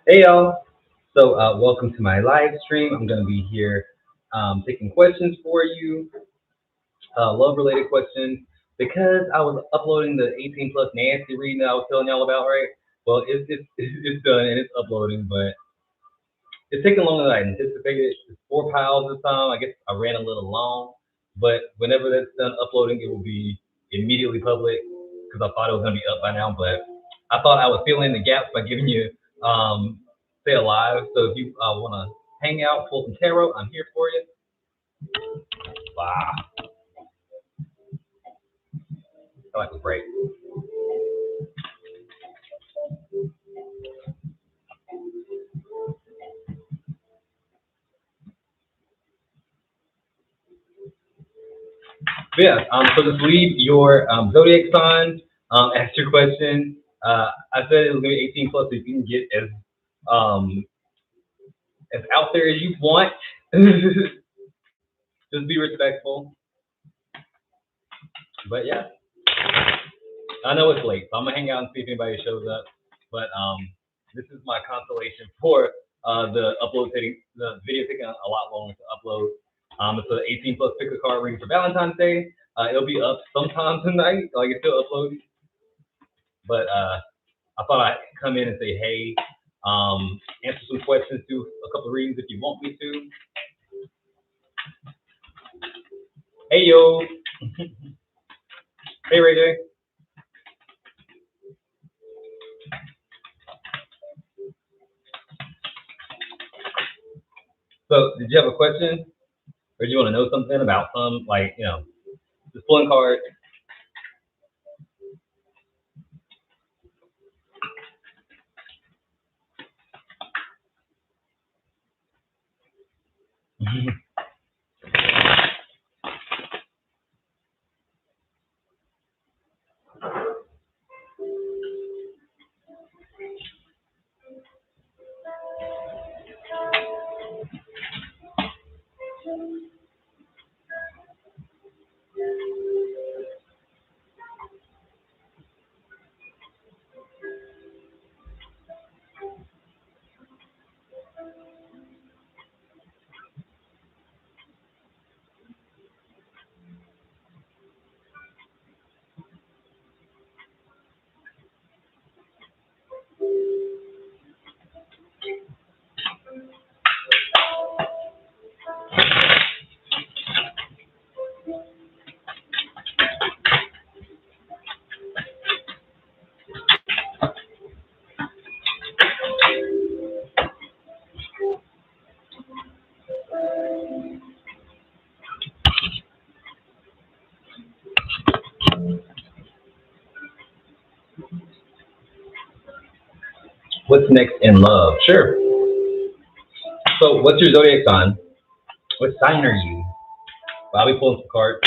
Hey y'all. So welcome to my live stream. I'm going to be here taking questions for you, love related questions, because I was uploading the 18 plus nasty reading that I was telling y'all about, right? Well, it's done and it's uploading, but it's taking longer than I anticipated. It's 4 piles this time. I guess I ran a little long, but whenever that's done uploading, it will be immediately public because I thought it was going to be up by now, but I thought I would fill in the gaps by giving you say alive. So if you want to hang out, pull some tarot, I'm here for you. Wow. I like the break. Yeah, so just leave your zodiac sign, ask your question. I said it was going to be 18 plus, so you can get as out there as you want. Just be respectful. But yeah, I know it's late, so I'm gonna hang out and see if anybody shows up. But this is my consolation for the upload taking the video taking a lot longer to upload. It's an 18 plus pick a card reading for Valentine's Day. It'll be up sometime tonight, like it's still uploading. But I thought I'd come in and say, hey, answer some questions, do a couple of readings if you want me to. Hey yo. Hey Ray J. So did you have a question? Or do you want to know something about some, like, you know, just pulling cards? What's next in love? Sure. So what's your zodiac sign? What sign are you? Well, I'll be pulling some cards.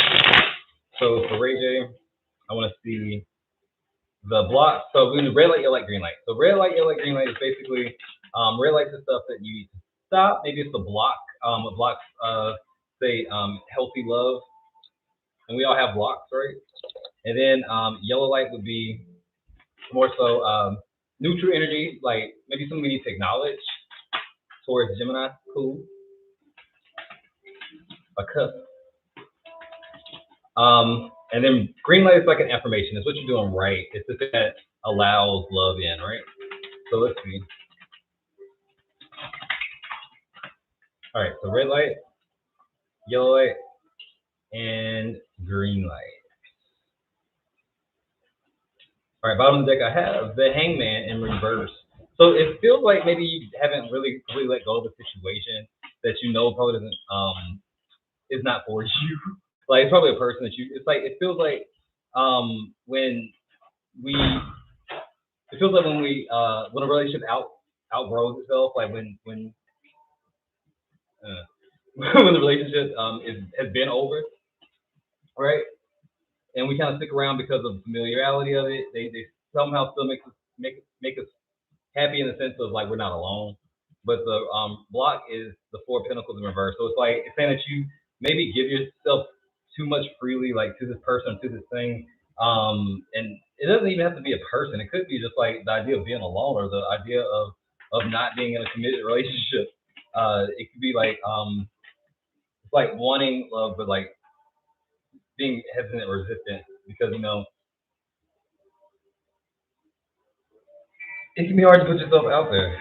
So for Ray J, I want to see the block. So we do red light, yellow light, green light. So red light, yellow light, green light is basically red light is stuff that you need to stop. Maybe it's a block. What blocks say healthy love, and we all have blocks, right? And then yellow light would be more so neutral energy, like maybe something we need to acknowledge. Towards Gemini, cool. A cup. And then green light is like an affirmation. It's what you're doing right. It's the thing that allows love in, right? So let's see. All right, so red light, yellow light, and green light. All right, bottom of the deck, I have the Hangman in reverse. So it feels like maybe you haven't really let go of a situation that you know probably doesn't is not for you. Like it's probably a person that you. It's like it feels like when a relationship outgrows itself, like when when the relationship has been over, right? And we kind of stick around because of the familiarity of it. They somehow still make us happy in the sense of like we're not alone. But the block is the Four of Pentacles in reverse. So it's like it's saying that you maybe give yourself too much freely, like to this person, to this thing. And it doesn't even have to be a person. It could be just like the idea of being alone or the idea of not being in a committed relationship. It could be like it's like wanting love, but like being hesitant or resistant because it can be hard to put yourself out there.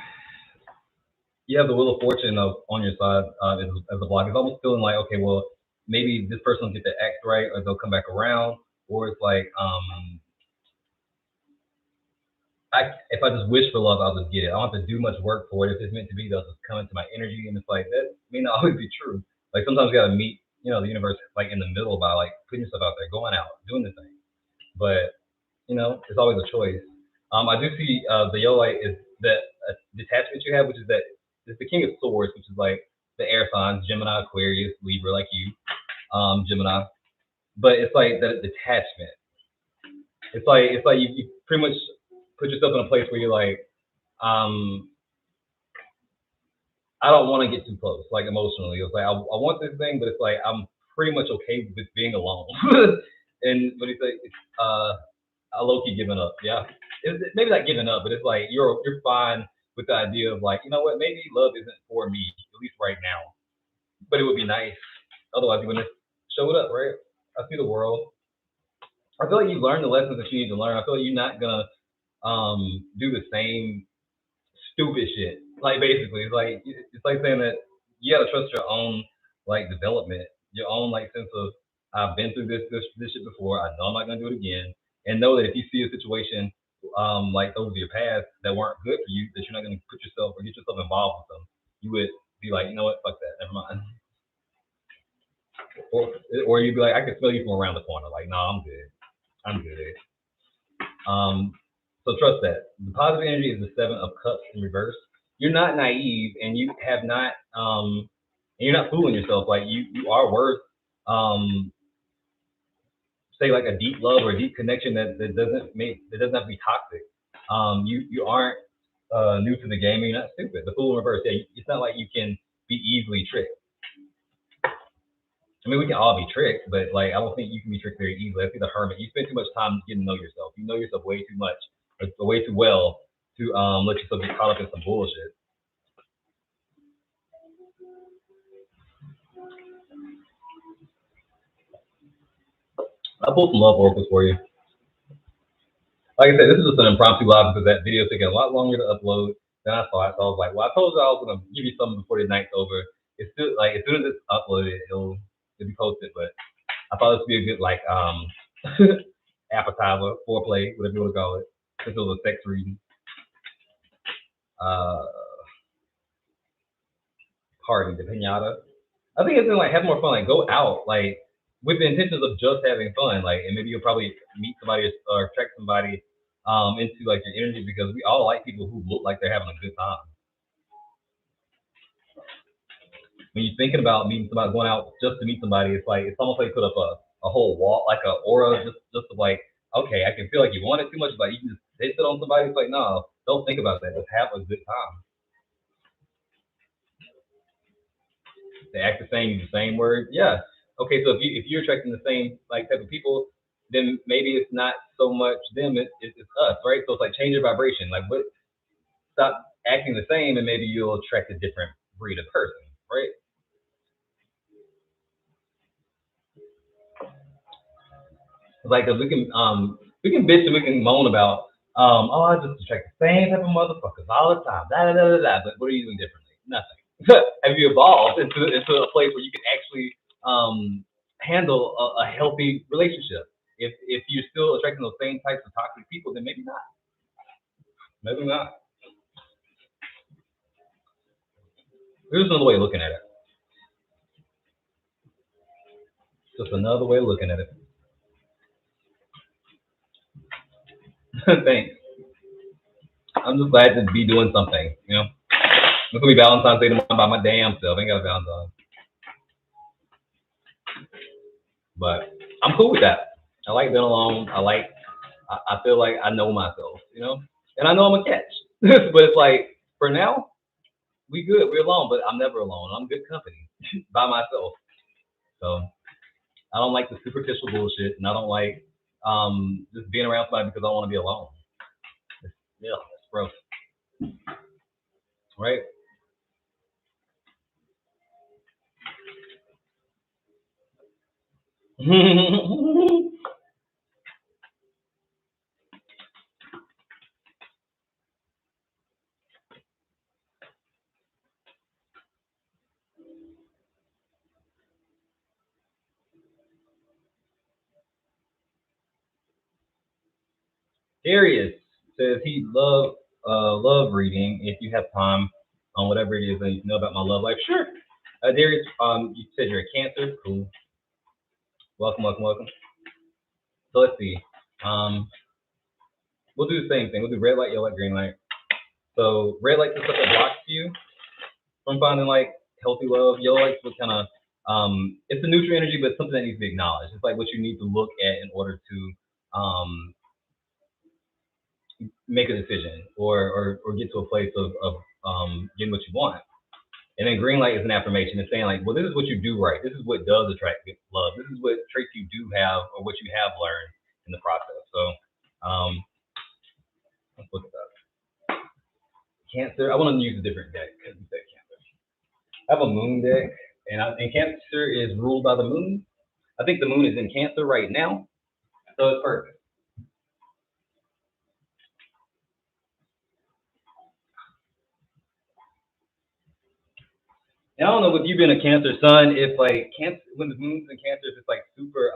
You have the Wheel of Fortune on your side as a block. It's almost feeling like, okay, well, maybe this person will get the act right, or they'll come back around, or it's like, if I just wish for love, I'll just get it. I don't have to do much work for it. If it's meant to be, they'll just come into my energy, and it's like that may not always be true. Like sometimes you gotta meet, the universe like in the middle by like putting yourself out there, going out, doing the thing. But it's always a choice. I do see the Yolite is that detachment you have, which is that it's the King of Swords, which is like the air signs, Gemini, Aquarius, Libra, like you, Gemini. But it's like that detachment. It's like you pretty much put yourself in a place where you're like, I don't want to get too close, like emotionally. It's like I want this thing, but it's like I'm pretty much okay with being alone. And what do you say? I low key giving up. Yeah, maybe not giving up, but it's like you're fine with the idea of like, you know what? Maybe love isn't for me, at least right now. But it would be nice. Otherwise, you wouldn't have showed up, right? I see the world. I feel like you learned the lessons that you need to learn. I feel like you're not gonna do the same stupid shit. Like basically, it's like saying that you gotta trust your own like development, your own like sense of I've been through this shit before. I know I'm not gonna do it again, and know that if you see a situation like those of your past that weren't good for you, that you're not gonna put yourself or get yourself involved with them. You would be like, you know what, fuck that, never mind. Or or you'd be like, I can smell you from around the corner. Like, no, I'm good. So trust that. The positive energy is the Seven of Cups in reverse. You're not naive, and you have not, and you're not fooling yourself. Like you are worth, um, say like a deep love or a deep connection that doesn't have to be toxic. You aren't new to the game. You're not stupid. The Fool in reverse. Yeah, it's not like you can be easily tricked. I mean, we can all be tricked, but like I don't think you can be tricked very easily. I think the Hermit. You spend too much time getting to know yourself. You know yourself way too much, or way too well to let yourself get caught up in some bullshit. I pulled some love oracles for you. Like I said, this is just an impromptu live because that video taking a lot longer to upload than I thought. So I was like, well, I told you I was gonna give you something before the night's over. It's still like as soon as it's uploaded, it'll be posted. But I thought this would be a good like appetizer, foreplay, whatever you want to call it, since it was a sex reading. Uh, Party, the pinata. I think it's gonna like have more fun. Like go out, like with the intentions of just having fun. Like, and maybe you'll probably meet somebody or attract somebody into like your energy because we all like people who look like they're having a good time. When you're thinking about meeting somebody, going out just to meet somebody, it's like it's almost like you put up a whole wall, like a aura, just of like, okay, I can feel like you want it too much, but you can just hit it on somebody. It's like, no, don't think about that. Just have a good time. They act the same, use the same words. Yeah. Okay, so if you're attracting the same like type of people, then maybe it's not so much them, it's us, right? So it's like change your vibration. Like what stop acting the same and maybe you'll attract a different breed of person, right? Like we can bitch and we can moan about oh I just attract the same type of motherfuckers all the time. Da da da da da. But what are you doing differently? Nothing. Have you evolved into a place where you can actually handle a healthy relationship? If you're still attracting those same types of toxic people, then maybe not. Maybe not. There's another way of looking at it. Just another way of looking at it. Thanks. I'm just glad to be doing something, you know. It's gonna be Valentine's Day tomorrow by my damn self. I ain't got a Valentine. But I'm cool with that. I like being alone. I feel like I know myself, you know? And I know I'm a catch. But it's like, for now, we good. We're alone, but I'm never alone. I'm good company by myself. So I don't like the superficial bullshit, and I don't like just being around somebody because I want to be alone. Yeah, that's gross. Right? Darius says he love reading. If you have time on whatever it is that you know about my love life, sure. Darius, you said you're a Cancer. Cool. Welcome, welcome, welcome. So let's see. Um, we'll do the same thing. We'll do red light, yellow light, green light. So red light is stuff that blocks you from finding like healthy love. Yellow light is what kind of it's a neutral energy, but it's something that needs to be acknowledged. It's like what you need to look at in order to make a decision or get to a place of getting what you want. And then green light is an affirmation. It's saying like, well, this is what you do right. This is what does attract love. This is what traits you do have or what you have learned in the process. So let's look at that. Cancer. I want to use a different deck because you said Cancer. I have a moon deck, and Cancer is ruled by the moon. I think the moon is in Cancer right now, so it's perfect. And I don't know if you've been a Cancer sun, if like Cancer when the moon's in Cancer, if it's like super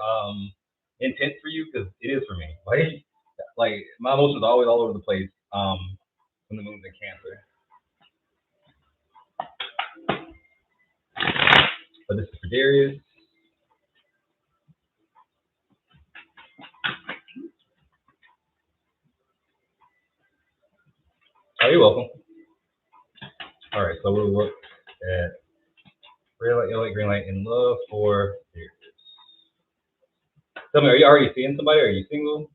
intense for you, because it is for me. Like my emotions are always all over the place when the moon's in Cancer. But this is for Darius. Oh, you're welcome. All right, so we'll look at red light, yellow light, green light, in love for Darius. Tell me, are you already seeing somebody? Are you single?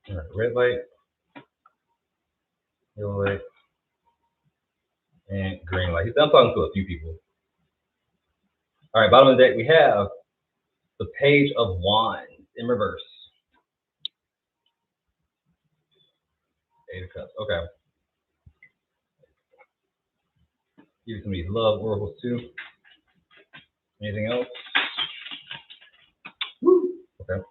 All right, red light, yellow light, and green light. I'm talking to a few people. All right, bottom of the deck, we have the Page of Wands in reverse. Eight of Cups. Okay. Give you some of these love oracles too. Anything else? Woo. Okay.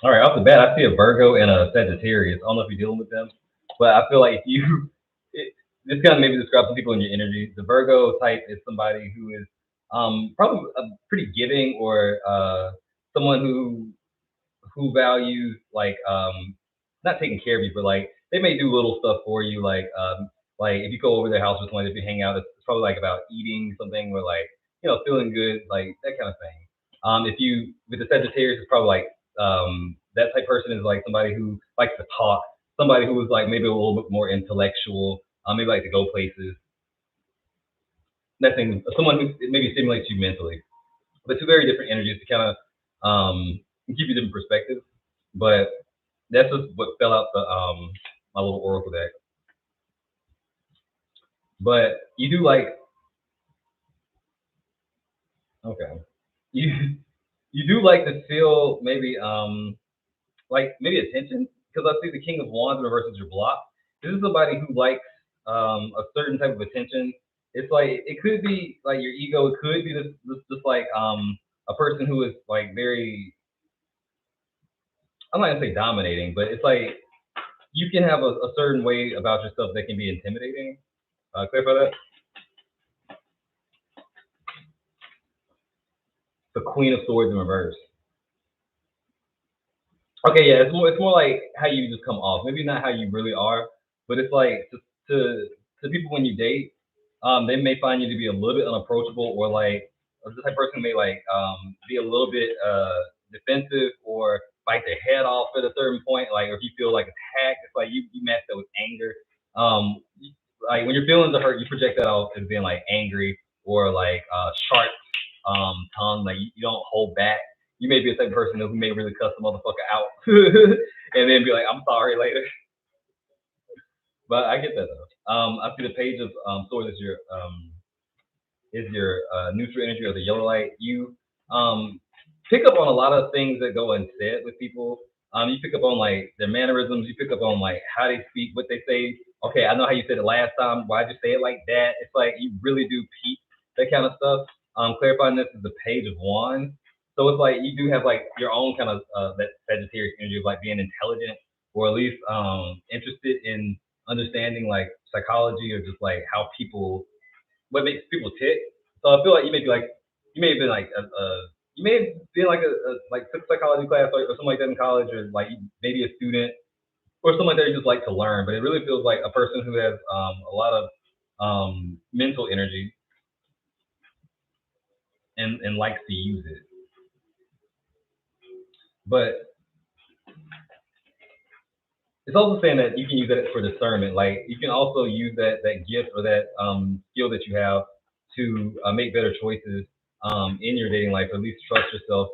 All right, off the bat, I see a Virgo and a Sagittarius. I don't know if you're dealing with them, but I feel like if you, this kind of maybe describes some people in your energy. The Virgo type is somebody who is probably pretty giving, or someone who values like not taking care of you, but like they may do little stuff for you, like if you go over their house with someone, if you hang out, it's probably like about eating something or like feeling good, like that kind of thing. If you with the Sagittarius, it's probably like that type of person is like somebody who likes to talk, somebody who is like maybe a little bit more intellectual, maybe like to go places. That thing, someone who maybe stimulates you mentally. But two very different energies to kind of give you different perspectives. But that's just what fell out the my little oracle deck. But you do like okay, you you do like to feel maybe like maybe attention, because I see the King of Wands versus your block. This is somebody who likes a certain type of attention. It's like it could be like your ego. It could be just like a person who is like very I'm not gonna say dominating, but it's like you can have a certain way about yourself that can be intimidating. Clarify that. The Queen of Swords in reverse. Okay, yeah, it's more like how you just come off. Maybe not how you really are, but it's like to people when you date, they may find you to be a little bit unapproachable, or like the type of person may like be a little bit defensive or bite their head off at a certain point. Like if you feel like attacked, it's like you match that with anger. Like when your feelings are hurt, you project that out as being like angry or like sharp tongue. Like you don't hold back. You may be a type of person who may really cuss the motherfucker out and then be like, I'm sorry later. But I get that though. I see the page of swords is your neutral energy or the yellow light. You pick up on a lot of things that go unsaid with people. You pick up on like their mannerisms. You pick up on like how they speak, what they say. Okay, I know how you said it last time. Why'd you say it like that? It's like you really do peep that kind of stuff. Clarifying this is the page of wands. So it's like you do have like your own kind of that Sagittarius energy of like being intelligent or at least interested in understanding like psychology or just like how people what makes people tick. So I feel like you may have been like you may have been like a like took psychology class or something like that in college, or like maybe a student or something like that. You just like to learn, but it really feels like a person who has a lot of mental energy and likes to use it. But it's also saying that you can use that for discernment. Like you can also use that gift or that skill that you have to make better choices in your dating life, or at least trust yourself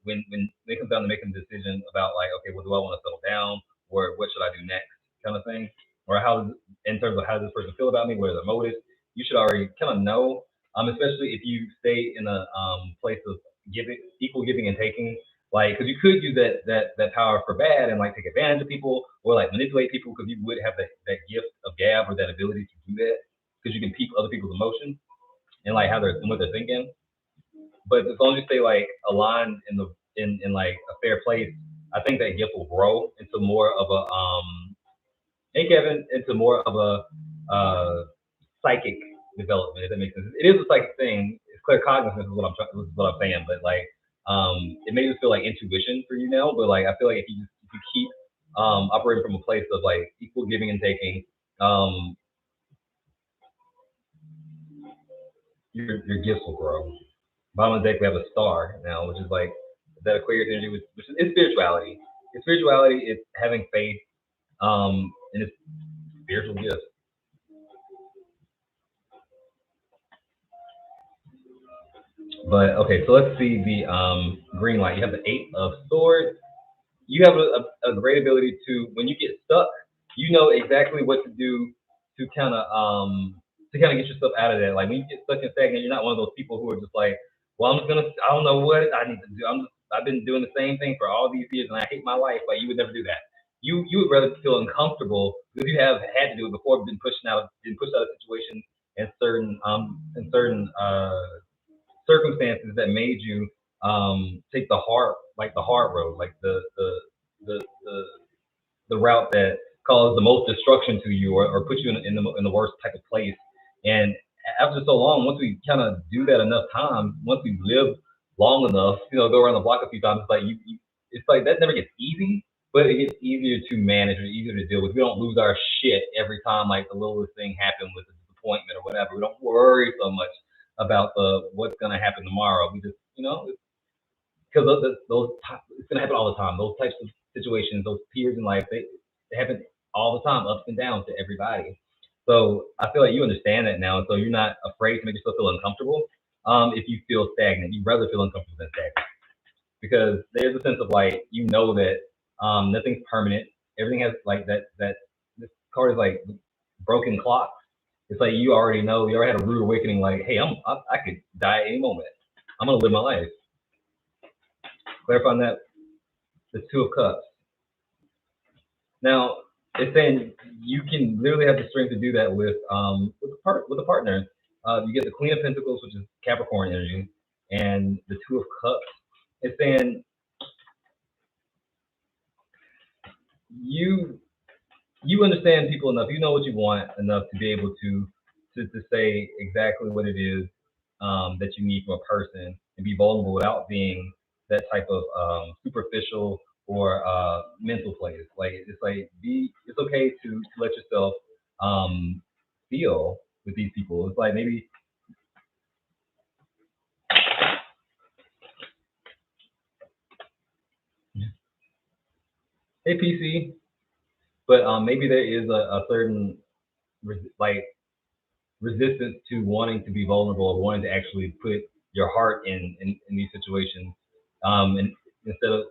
when it comes down to making a decision about like, okay, well, do I want to settle down, or what should I do next, kind of thing, or how in terms of how does this person feel about me, what are their motives. You should already kind of know, especially if you stay in a place of giving, equal giving and taking, like, because you could use that power for bad and like take advantage of people or like manipulate people, because you would have that gift of gab or that ability to do that, because you can peep other people's emotions and like how they're and what they're thinking. But as long as you stay like aligned in like a fair place, I think that gift will grow into more of a hey Kevin, into more of a psychic development, if that makes sense. It is a psychic thing. It's clear cognizance is what is what I'm saying, but like it may just feel like intuition for you now, but like I feel like if you keep operating from a place of like equal giving and taking, um, your gifts will grow. Bottom of the deck we have a star now, which is like that Aquarius energy, which is spirituality. It's spirituality. It's having faith, and it's spiritual gifts. But okay, so let's see the green light. You have the Eight of Swords. You have a great ability to, when you get stuck, you know exactly what to do to kind of get yourself out of that. Like when you get stuck and stagnant, you're not one of those people who are just like, well, I don't know what I need to do. I've been doing the same thing for all these years and I hate my life. Like you would never do that. You would rather feel uncomfortable because you have had to do it before, been pushed out of situations and certain circumstances that made you take the hard road, like the route that caused the most destruction to you, or put you in the worst type of place. And after so long, once we kind of do that enough times, once we live long enough, go around the block a few times, it's like it's like that never gets easy, but it gets easier to manage or easier to deal with. We don't lose our shit every time like the littlest thing happened with a disappointment or whatever. We don't worry so much about the what's gonna happen tomorrow. We just because it's gonna happen all the time. Those types of situations, those periods in life, they happen all the time, ups and downs to everybody. So I feel like you understand that now, so you're not afraid to make yourself feel uncomfortable. If you feel stagnant, you'd rather feel uncomfortable than stagnant, because there's a sense of like that nothing's permanent. Everything has like that. This card is like broken clock. It's like you already know. You already had a rude awakening. Like, hey, I could die at any moment. I'm gonna live my life. Clarifying that, the Two of Cups. Now, it's saying you can literally have the strength to do that with a partner. You get the Queen of Pentacles, which is Capricorn energy, and the Two of Cups. It's saying you understand people enough. You know what you want enough to be able to say exactly what it is that you need from a person and be vulnerable without being that type of superficial or mental place. Like it's like it's okay to let yourself feel with these people. It's like maybe hey PC, but maybe there is a certain like resistance to wanting to be vulnerable or wanting to actually put your heart in these situations. And instead of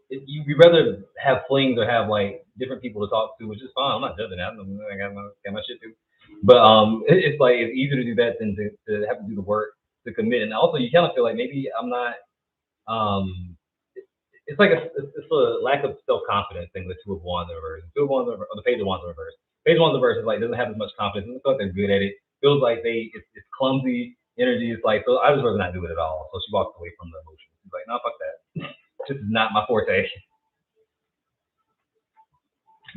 you'd rather have flings or have like different people to talk to, which is fine. I'm not judging that. I got my shit too. But it's like it's easier to do that than to have to do the work to commit. And also, you kind of feel like maybe I'm not. Um, it's like it's a lack of self confidence thing with two of wands in reverse. Two of wands or the page of wands in reverse. Page of wands in reverse is like doesn't have as much confidence. Doesn't feel like they're good at it. Feels like it's clumsy energy. It's like so I just rather not do it at all. So she walks away from the emotion. She's like, no, fuck that. This is not my forte.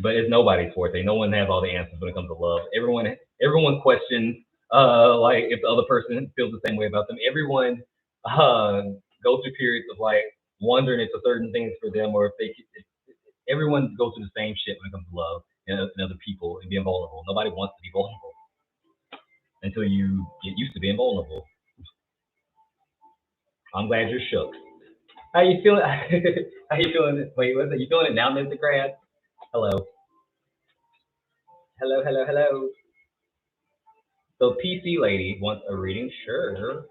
But it's nobody's forte. No one has all the answers when it comes to love. Everyone questions like if the other person feels the same way about them. Everyone goes through periods of like wondering if certain things for them or if they if everyone goes through the same shit when it comes to love and other people and being vulnerable. Nobody wants to be vulnerable until you get used to being vulnerable. I'm glad you're shook. How you feeling? How you feeling? Wait, what's it? You feeling it now, Mr. Crab? Hello. Hello, hello, hello. So PC lady wants a reading, sure.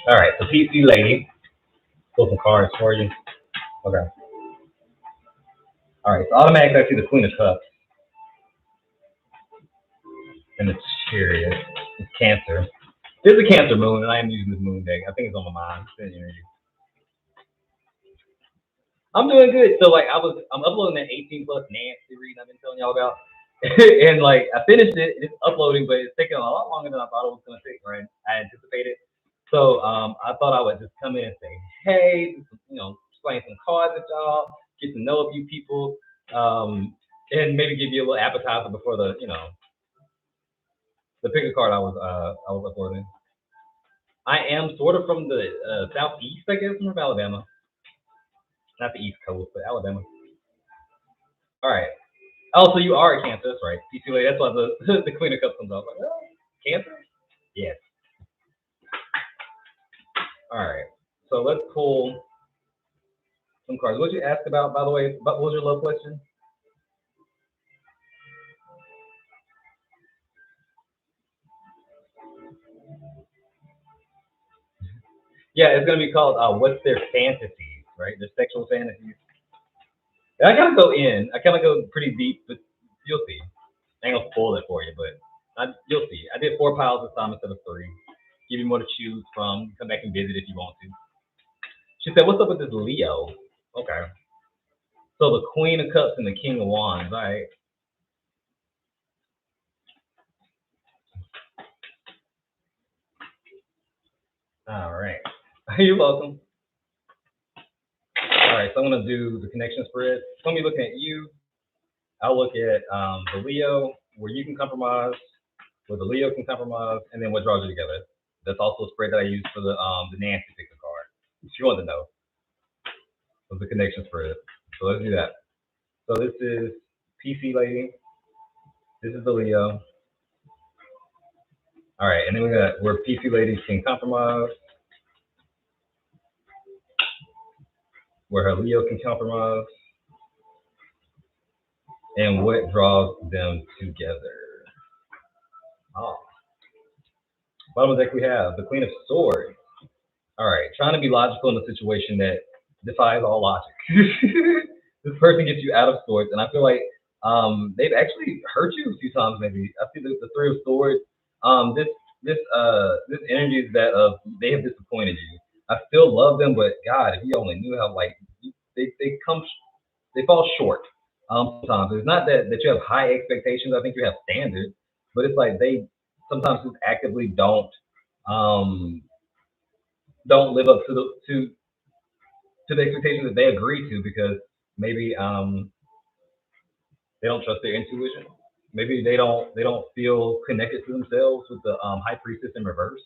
All right, so PC lady, pull some cards for you. Okay. All right, so automatically I see the Queen of Cups and the Chariot. It's Cancer. There's a Cancer moon, and I am using this moon deck. I think it's on my mind. I'm doing good. So like I'm uploading that 18 plus Nancy reading I've been telling y'all about. And like I finished it, it's uploading, but it's taking a lot longer than I thought it was gonna take, right? I anticipated. So I thought I would just come in and say, hey, explain some cards with y'all, get to know a few people, and maybe give you a little appetizer before the picker card I was uploading. I am sort of from the southeast, I guess, from Alabama. Not the East Coast, but Alabama. All right. Oh, so you are a Cancer, that's right. PCA, that's why the Queen of Cups comes off. Like, oh, Cancer? Yes. All right. So let's pull some cards. What did you ask about, by the way? What was your love question? Yeah, it's gonna be called "What's Their Fantasies?" Right? Their sexual fantasies. And I gotta go in. I kind of go pretty deep, but you'll see. I ain't gonna spoil it for you, but you'll see. I did 4 piles this time instead of 3. Give you more to choose from. Come back and visit if you want to. She said, "What's up with this Leo?" Okay. So the Queen of Cups and the King of Wands. All right. All right. You're welcome. All right. So I'm gonna do the connection spread. So I'm gonna be looking at you. I'll look at the Leo, where you can compromise, where the Leo can compromise, and then what draws you together. That's also a spread that I use for the Nancy picker card. If you want to know, of the connection spread. So let's do that. So this is PC lady. This is the Leo. All right, and then we got where PC lady can compromise, where her Leo can compromise, and what draws them together. Oh. Bottom of the deck we have the Queen of Swords. All right, trying to be logical in a situation that defies all logic. This person gets you out of sorts, and I feel like they've actually hurt you a few times. Maybe I see the Three of Swords. This energy is that of they have disappointed you. I still love them, but God, if you only knew how like they fall short. Sometimes it's not that you have high expectations. I think you have standards, but it's like they sometimes just actively don't live up to the expectations that they agree to because maybe they don't trust their intuition. Maybe they don't feel connected to themselves with the high priestess in reverse.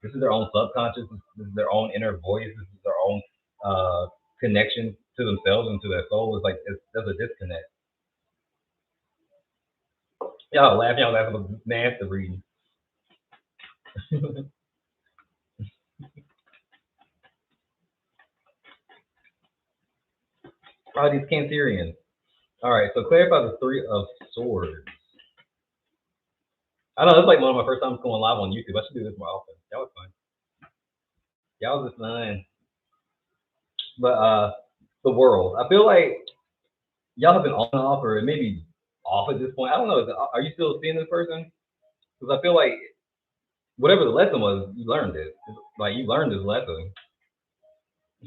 This is their own subconscious. This is their own inner voice. This is their own connection to themselves and to their soul. It's like there's a disconnect. Y'all laugh about master reading. Oh, these Cancerians. All right, so clarify the Three of Swords. I know it's like one of my first times going live on YouTube. I should do this more often. That was fun. Y'all was just fun. But the world. I feel like y'all have been on and off, or maybe off at this point. I don't know. Are you still seeing this person? Because I feel like whatever the lesson was, you learned it. Like you learned this lesson.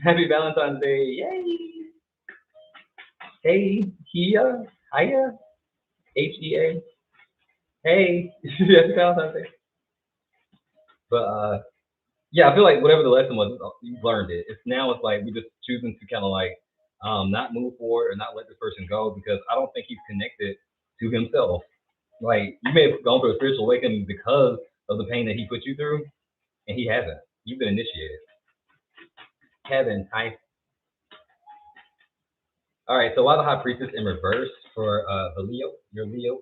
Happy Valentine's Day! Yay! Hey, Hiya, Hea. Hey, happy Valentine's Day. But yeah, I feel like whatever the lesson was, you learned it. It's like we're just choosing to kind of like not move forward or not let this person go because I don't think he's connected to himself. Like you may have gone through a spiritual awakening because of the pain that he put you through, and he hasn't. You've been initiated. Kevin, hi. All right. So why the High Priestess in reverse for the Leo? Your Leo.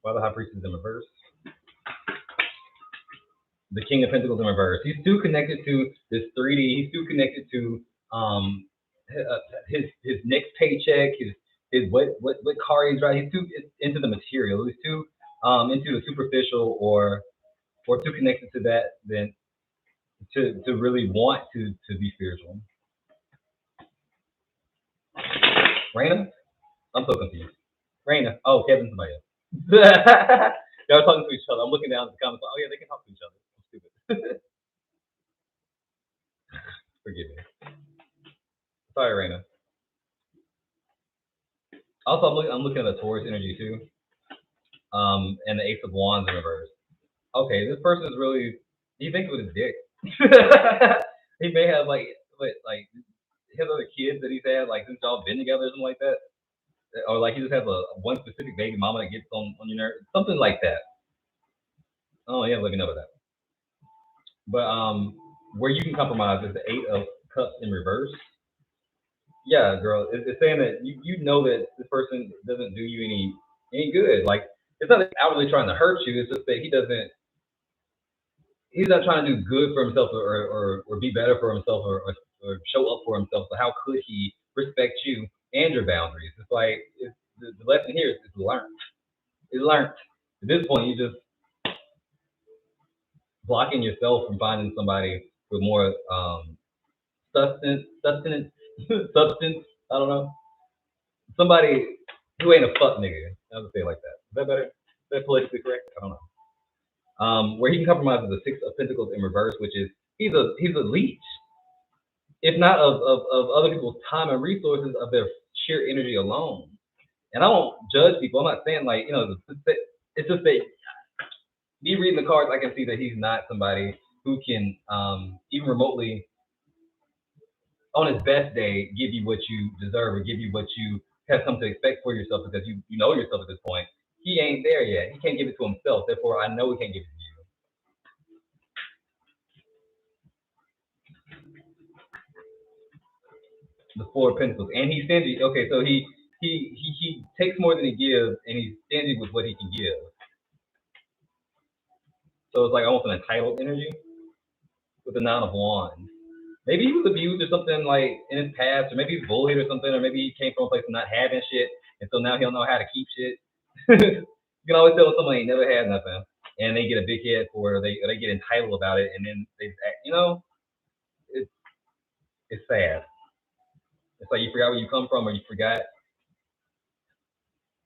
Why the High Priestess in reverse? The King of Pentacles in reverse. He's too connected to this 3D. He's too connected to his next paycheck, his what car he's driving. He's too into the material. He's too into the superficial or too connected to that than to really want to be spiritual. Raina? I'm so confused. Raina. Oh, Kevin's somebody else. Y'all talking to each other. I'm looking down at the comments. Oh yeah, they can talk to each other. I'm stupid. Forgive me. Sorry, Raina. Also, I'm looking at the Taurus energy too. And the Ace of Wands in reverse. Okay, this person is really. He thinks with his dick. He may have like his other kids that he's had like since y'all been together or something like that, or like he just has a one specific baby mama that gets on your nerves, something like that. Oh yeah, let me know about that. But where you can compromise is the Eight of Cups in reverse. Yeah, girl, it's saying that you know that this person doesn't do you any good. Like it's not outwardly trying to hurt you. It's just that he's not trying to do good for himself or be better for himself or show up for himself. So how could he respect you and your boundaries? It's like the lesson here is learned. It's learned. At this point, you're just blocking yourself from finding somebody with more substance. Substance. I don't know. Somebody who ain't a fuck nigga. I would say it like that. Is that better? Is that politically correct? I don't know. Where he can compromise is the Six of Pentacles in reverse, which is he's a leech, if not of other people's time and resources, of their sheer energy alone. And I don't judge people. I'm not saying like it's just that me reading the cards, I can see that he's not somebody who can even remotely on his best day give you what you deserve or give you what you have come to expect for yourself because you know yourself at this point. He ain't there yet. He can't give it to himself. Therefore, I know he can't give it to you. The Four of Pentacles, and he's stingy. Okay, so he takes more than he gives, and he's stingy with what he can give. So it's like almost an entitled energy with the Nine of Wands. Maybe he was abused or something like in his past, or maybe he's bullied or something, or maybe he came from a place of not having shit, and so now he don't know how to keep shit. You can always tell when someone ain't never had nothing, and they get a big head for it, or they get entitled about it, and then they act, it's sad. It's like you forgot where you come from, or you forgot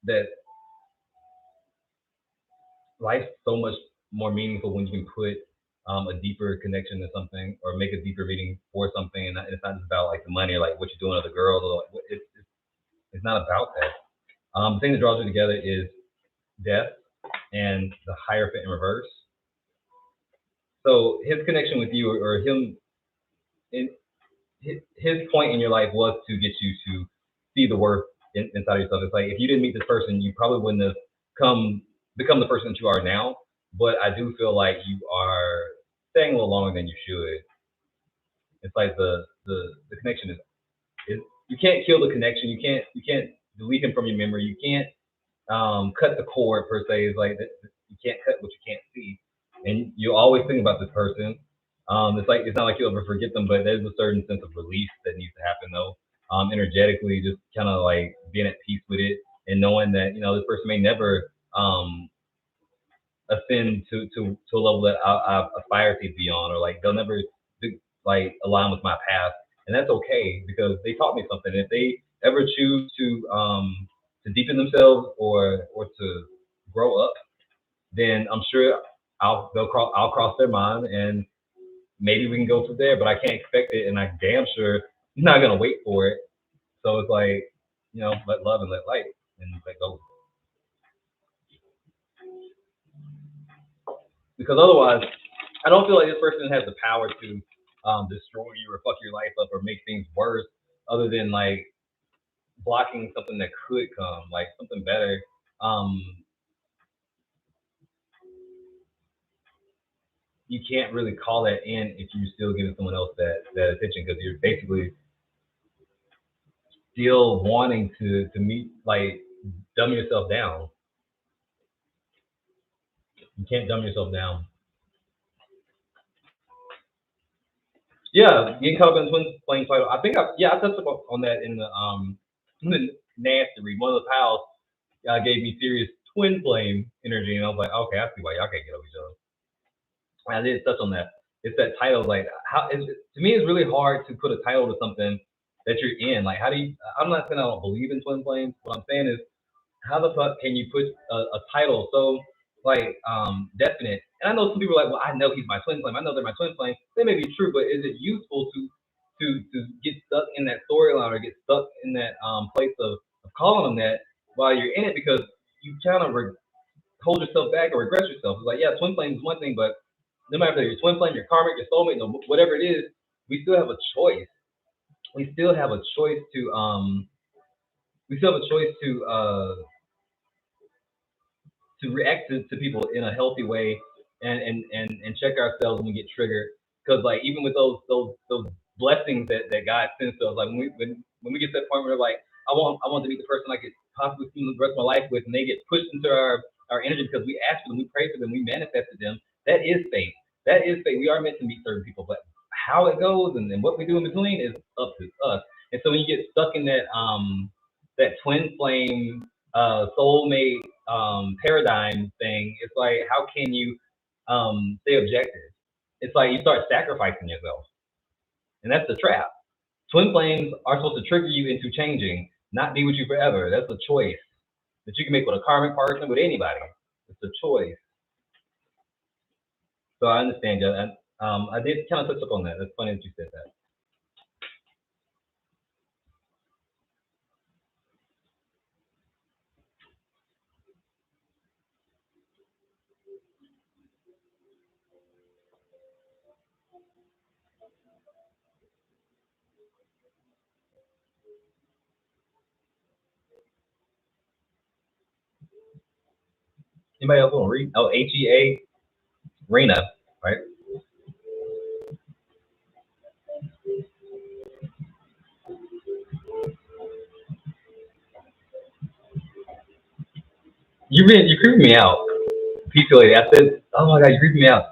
that life's so much more meaningful when you can put a deeper connection to something, or make a deeper reading for something. And it's not just about like the money or like what you're doing with the girl. Or like, it's not about that. The thing that draws you together is death and the Hierophant in reverse. So his connection with you, or him, his point in your life was to get you to see the worth inside of yourself. It's like if you didn't meet this person, you probably wouldn't have become the person that you are now. But I do feel like you are staying a little longer than you should. It's like the connection is you can't kill the connection. You can't delete him from your memory. You can't cut the cord per se. Is like you can't cut what you can't see, and you always think about this person. It's like it's not like you'll ever forget them, but there's a certain sense of release that needs to happen though. Energetically, just kind of like being at peace with it and knowing that this person may never ascend to a level that I aspire to be on, or like they'll never like align with my path, and that's okay because they taught me something. If they ever choose to deepen themselves or to grow up, then I'm sure I'll cross their mind, and maybe we can go from there. But I can't expect it, and I damn sure I'm not gonna wait for it. So it's like let love and let light and let go, because otherwise, I don't feel like this person has the power to destroy you or fuck your life up or make things worse, other than like blocking something that could come, like something better. Um, you can't really call that in if you're still giving someone else that attention, because you're basically still wanting to meet, like, dumb yourself down. You can't dumb yourself down. Yeah, getting caught up in the twin flame title. I think I touched on that in the nasty read. One of the pals gave me serious twin flame energy, and I was like, okay, I see why y'all can't get over each other. And I did touch on that. It's that title, like to me, it's really hard to put a title to something that you're in. Like, how do you? I'm not saying I don't believe in twin flames. What I'm saying is, how the fuck can you put a title so like definite? And I know some people are like, well, I know he's my twin flame. I know they're my twin flame. That may be true, but is it useful to get stuck in that storyline, or get stuck in that place of calling them that while you're in it, because you kind of hold yourself back or regress yourself? It's like, yeah, twin flame is one thing, but no matter if your twin flame, your karmic, your soulmate, whatever it is, we still have a choice. We still have a choice to we still have a choice to react to people in a healthy way, and check ourselves when we get triggered. Because like even with those blessings that God sends to us, like when we get to that point where we're like, I want to meet the person I could possibly spend the rest of my life with, and they get pushed into our energy because we asked for them, we prayed for them, we manifested them. That is fate. That is fate. We are meant to meet certain people, but how it goes and what we do in between is up to us. And so when you get stuck in that twin flame soulmate paradigm thing, it's like, how can you stay objective? It's like you start sacrificing yourself, and that's the trap. Twin flames are supposed to trigger you into changing, not be with you forever. That's a choice that you can make with a karmic person, with anybody. It's a choice. So I understand you. And I did kind of touch up on that. That's funny that you said that. Anybody else want to read? Oh, HEA Rena, right? You creeped me out. Peaceful lady. I said, oh my God, you creeped me out.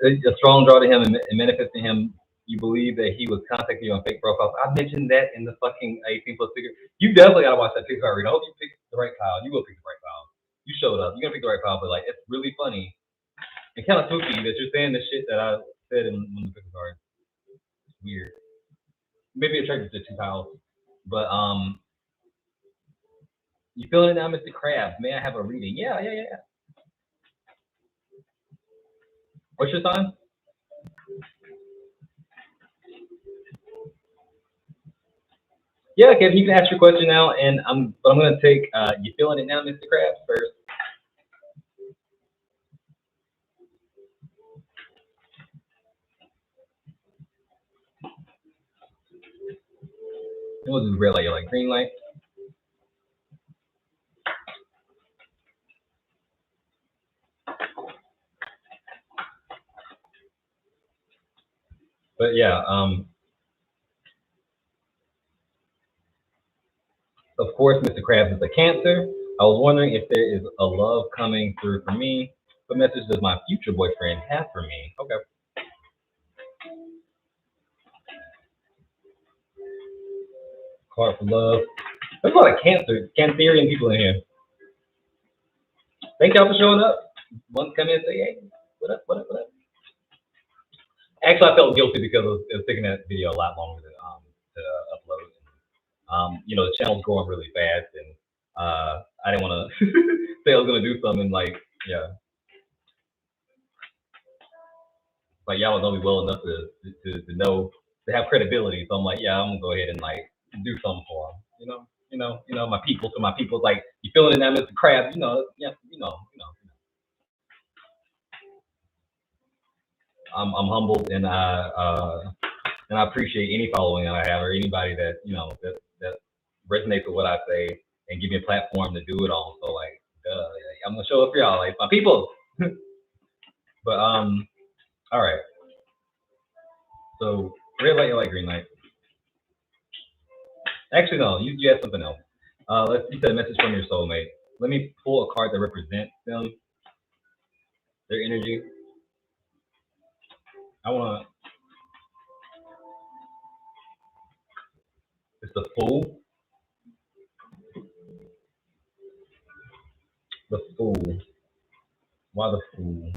A strong draw to him and manifesting him. You believe that he was contacting you on fake profiles. I mentioned that in the fucking 18 plus figure. You definitely gotta watch that picture. I hope you picked the right file. You will pick the right file. You showed up. You're gonna pick the right file, but like it's really funny and kind of spooky that you're saying the shit that I said in one of the picture cards. It's weird. Maybe attracted to two files, but you feeling it now, Mr. Krabs? May I have a reading? Yeah. What's your sign? Yeah, Kevin, you can ask your question now, and but I'm gonna take you feeling it now, Mr. Krabs, first. Then we'll do red light, yellow light, green light. But yeah, of course, Mr. Krabs is a Cancer. I was wondering if there is a love coming through for me. What message does my future boyfriend have for me? Okay. Card for love. There's a lot of Cancerian people in here. Thank y'all for showing up. One come in and say, hey, what up, what up, what up? Actually, I felt guilty because it was taking that video a lot longer to upload. The channel's growing really fast, and I didn't want to say I was gonna do something like, yeah, like y'all know me well enough to know to have credibility. So I'm like, yeah, I'm gonna go ahead and like do something for them. My people. So my people's like, you feeling it now, Mr. Krabs? Yeah, I'm humbled, and I appreciate any following that I have or anybody that that resonates with what I say and give me a platform to do it on. So like, I'm gonna show up for y'all, like my people. But all right. So red light, yellow light, green light. Actually, no, you have something else. You said a message from your soulmate. Let me pull a card that represents them, their energy. I want to. It's the Fool. The Fool. Why the Fool?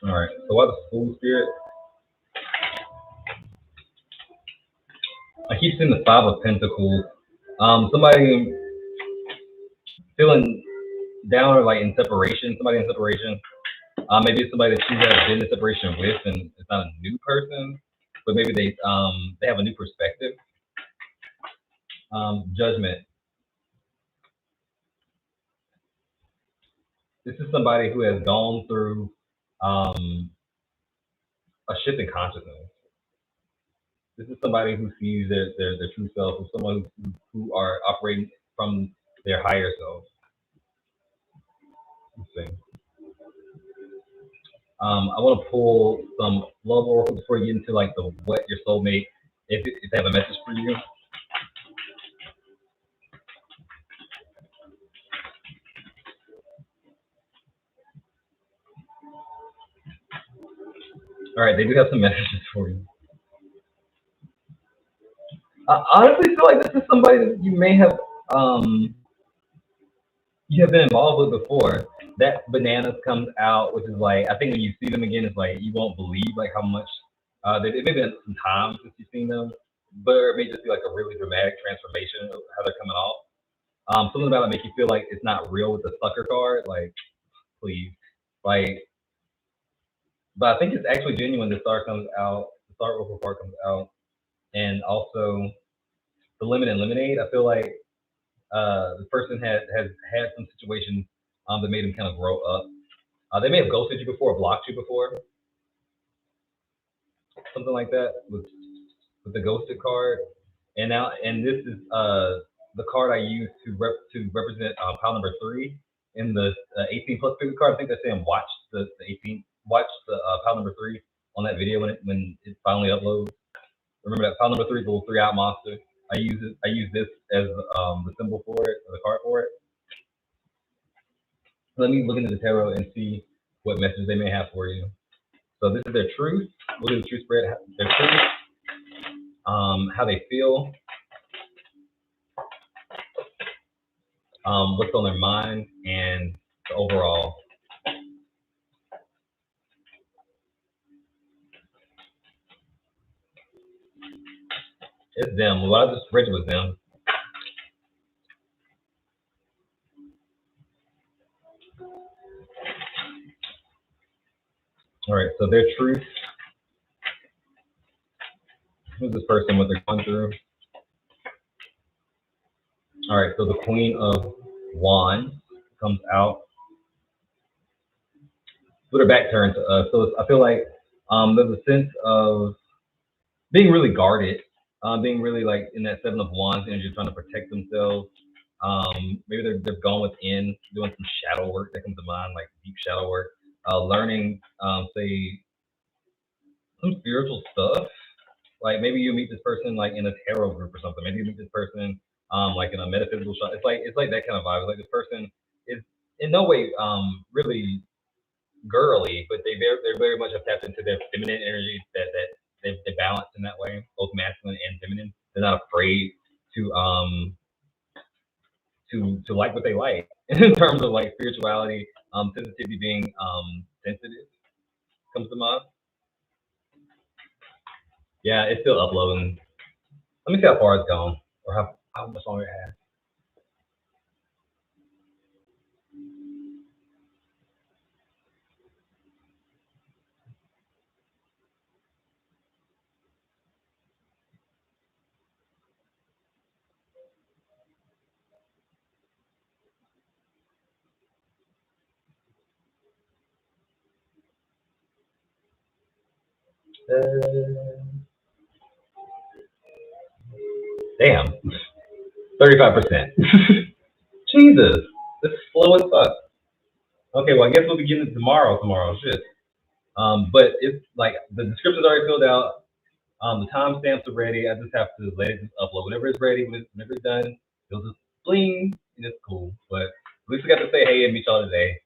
All right. So why the Fool spirit? I keep seeing the Five of Pentacles. Somebody feeling down or like in separation. Somebody in separation. Maybe it's somebody that you have been in separation with, and it's not a new person, but maybe they have a new perspective. Judgment. This is somebody who has gone through um, a shift in consciousness. This is somebody who sees their true self, or someone who are operating from their higher self. Let's see. I want to pull some love oracles before you get into like the what your soulmate, if they have a message for you. All right, they do have some messages for you. I honestly feel like this is somebody that um you have been involved with before. That bananas comes out, which is like I think when you see them again, it's like you won't believe like how much it may have been some time since you've seen them, but it may just be like a really dramatic transformation of how they're coming off. Something about it make you feel like it's not real with the sucker card, like please, like. But I think it's actually genuine. The star comes out, the star oracle card comes out, and also the limit and lemonade. I feel like the person has had some situations that made them kind of grow up. They may have ghosted you before, blocked you before, something like that with the ghosted card. And this is the card I use to represent pile number 3 in the 18 plus figure card. I think they're saying watch the 18, watch the pile number 3 on that video when it finally uploads. Remember that pile number 3 is a little 3-out monster. I use it. I use this as the symbol for it, or the card for it. Let me look into the tarot and see what message they may have for you. So this is their truth. We'll do the truth spread. Their truth, how they feel, what's on their mind, and the overall. It's them. What I just read was them. All right. So their truth. Who's this person, what they're going through? All right, so the Queen of Wands comes out with her back turned to us. So I feel like there's a sense of being really guarded, being really like in that Seven of Wands energy, trying to protect themselves. Maybe they've gone within, doing some shadow work that comes to mind, like deep shadow work, learning, say, some spiritual stuff. Like maybe you meet this person like in a tarot group or something. Maybe you meet this person like in a metaphysical shop. It's like that kind of vibe. It's like this person is in no way really girly, but they're very much have tapped into their feminine energy that they balance in that way, both masculine and feminine. They're not afraid to to like what they like in terms of like spirituality, sensitivity, being sensitive comes to mind. Yeah, it's still uploading. Let me see how far it's gone or how much longer it has. Damn, 35%. Jesus, this is slow as fuck. Okay, well I guess we'll be getting it tomorrow. Tomorrow, shit. But it's like the description's already filled out. The timestamps are ready. I just have to let it just upload. Whenever it's ready, whenever it's done, it'll just bling, and it's cool. But at least we got to say hey and meet y'all today.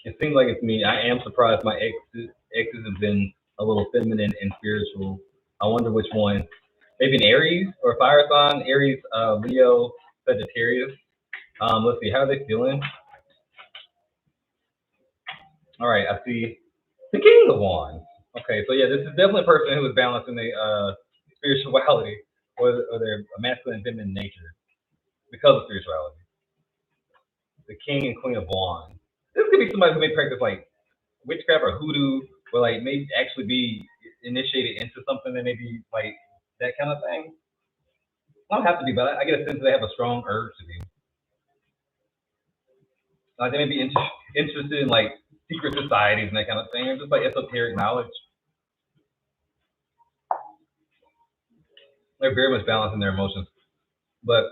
It seems like it's me. I am surprised my exes have been a little feminine and spiritual. I wonder which one. Maybe an Aries or a fire sign. Aries, Leo, Sagittarius. Let's see. How are they feeling? All right. I see the King of Wands. Okay. So yeah, this is definitely a person who is balancing the spirituality or their masculine and feminine nature because of spirituality. The King and Queen of Wands. This could be somebody who may practice like witchcraft or hoodoo, or like maybe actually be initiated into something that maybe like that kind of thing. I don't have to be, but I get a sense they have a strong urge to be. Like they may be interested in like secret societies and that kind of thing, or just like esoteric knowledge. They're very much balancing their emotions. But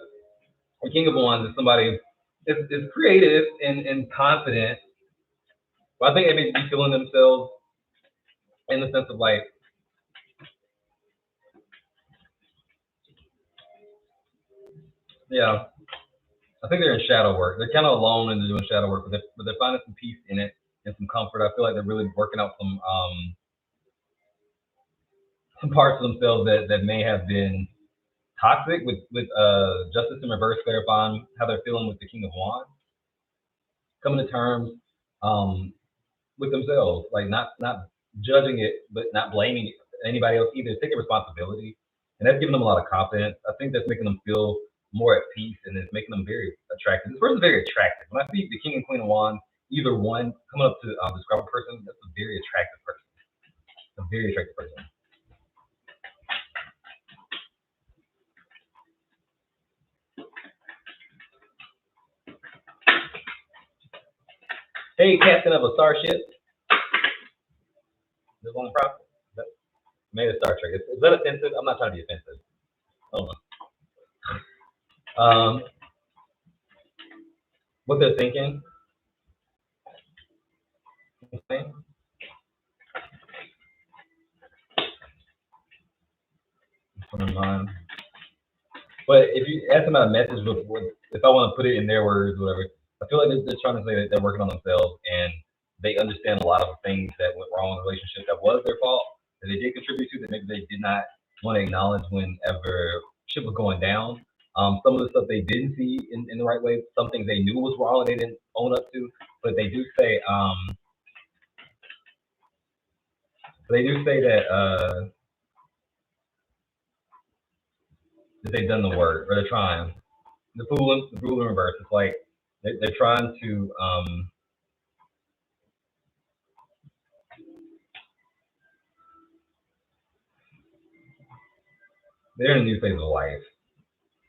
the King of Wands is somebody is creative and confident. But I think they may be feeling themselves in the sense of like, yeah, I think they're in shadow work. They're kind of alone and they're doing shadow work, but they're finding some peace in it and some comfort. I feel like they're really working out some parts of themselves that may have been toxic with justice in reverse, clarifying how they're feeling with the King of Wands, coming to terms um, with themselves, like not judging it, but not blaming anybody else either. Taking responsibility, and that's giving them a lot of confidence. I think that's making them feel more at peace, and it's making them very attractive. This person's very attractive. When I see the King and Queen of Wands, either one coming up to describe a person, that's a very attractive person. A very attractive person. Hey, captain of a starship, live on the prop. Made a Star Trek. Is that offensive? I'm not trying to be offensive. Hold on. What they're thinking. Okay. But if you ask them about a message, if I want to put it in their words, whatever, I feel like they're trying to say that they're working on themselves and they understand a lot of the things that went wrong in the relationship that was their fault, that they did contribute to, that maybe they did not want to acknowledge whenever shit was going down. Some of the stuff they didn't see in the right way, some things they knew was wrong and they didn't own up to, but they do say that they've done the work or they're trying. The fool in reverse. It's like they're trying to they're in a new phase of life,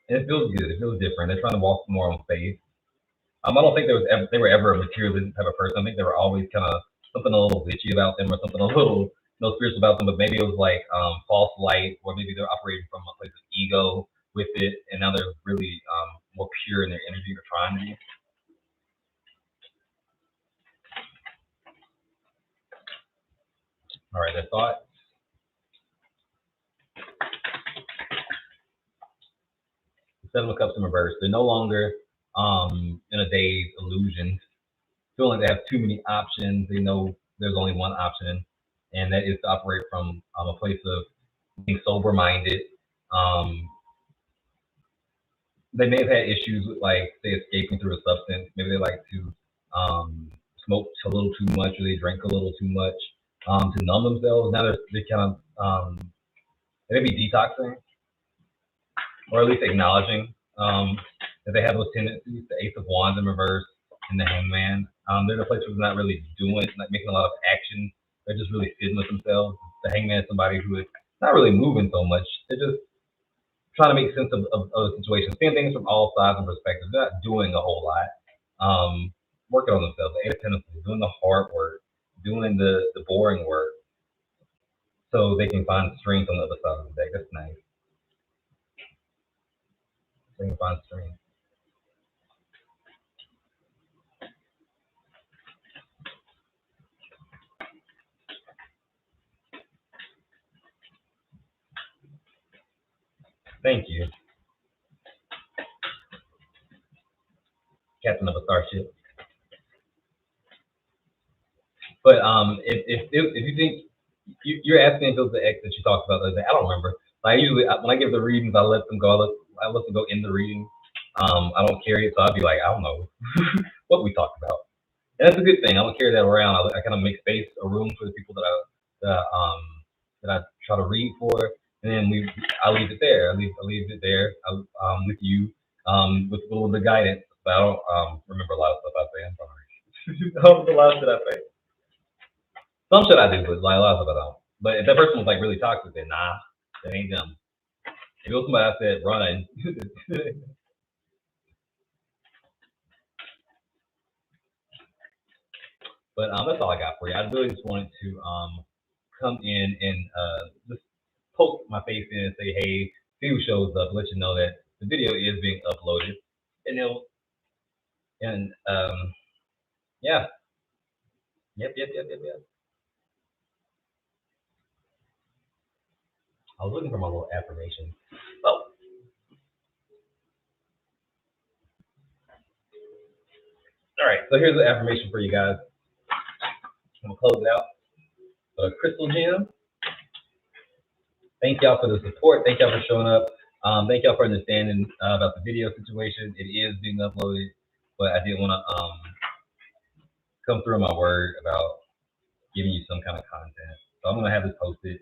and it feels good. It feels different. They're trying to walk more on faith. I don't think they were ever a materialistic type of person. I think they were always kind of something a little witchy about them, or something a little spiritual about them. But maybe it was like false light, or maybe they're operating from a place of ego with it, and now they're really more pure in their energy, or trying to be. All right, their thoughts. The Seven of Cups in reverse. They're no longer in a day's illusions, feeling like they have too many options. They know there's only one option, and that is to operate from a place of being sober minded. Um, they may have had issues with, like, say, escaping through a substance. Maybe they like to smoke a little too much, or they drink a little too much to numb themselves. Now they're kind of they may be detoxing, or at least acknowledging that they have those tendencies. The Ace of Wands in reverse and the Hangman. They're in a place where they're not really doing, not making a lot of action. They're just really sitting with themselves. The Hangman is somebody who is not really moving so much. They're just trying to make sense of the situation, seeing things from all sides and perspectives. They're not doing a whole lot. Working on themselves. The Eight of Pentacles, doing the hard work, doing the boring work, so they can find strength on the other side of the deck. That's nice. They can find strength. Thank you, Captain of a Starship. But if you think you're asking if it was the ex that you talked about the other day, I don't remember. Like, usually when I give the readings, I let them go. I let them go in the reading. I don't carry it, so I'd be like, I don't know what we talked about. And that's a good thing. I don't carry that around. I kind of make space, a room for the people that I try to read for, and then I leave it there. I leave it there with you, with a little bit of guidance. But I don't remember a lot of stuff I say. I'm sorry. I don't remember a lot of shit I say. Some shit I do, but like a lot of stuff I don't. But if that person was like really toxic, then nah, that ain't them. If it was somebody I said run, but that's all I got for you. I really just wanted to come in and just poke my face in and say, hey, see who shows up, let you know that the video is being uploaded, and yeah, yep. I was looking for my little affirmation. Oh, all right. So here's the affirmation for you guys. I'm gonna close it out. Crystal Gem. Thank y'all for the support. Thank y'all for showing up. Thank y'all for understanding about the video situation. It is being uploaded, but I did want to come through my word about giving you some kind of content. So I'm gonna have this posted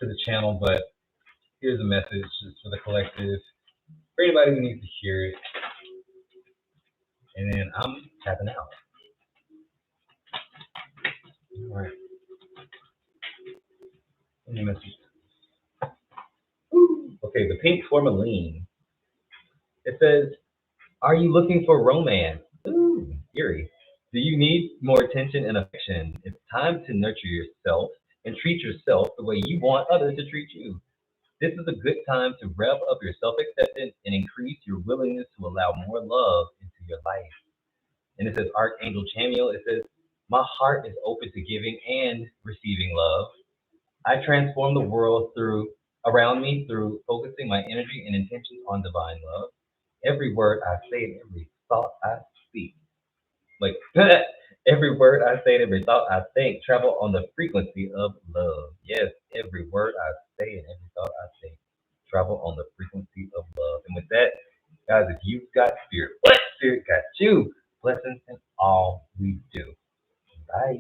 to the channel, but here's a message just for the collective, for anybody who needs to hear it. And then I'm tapping out. All right. Any message? Okay, the pink tourmaline. It says, are you looking for romance? Ooh, eerie. Do you need more attention and affection? It's time to nurture yourself and treat yourself the way you want others to treat you. This is a good time to rev up your self acceptance and increase your willingness to allow more love into your life. And it says, Archangel Chamiel, it says, my heart is open to giving and receiving love. I transform the world around me through focusing my energy and intentions on divine love. Every word I say and every thought I speak. Like every word I say and every thought I think travel on the frequency of love. Yes, every word I say and every thought I think travel on the frequency of love. And with that, guys, if you've got spirit, what spirit got you? Blessings in all we do. Bye.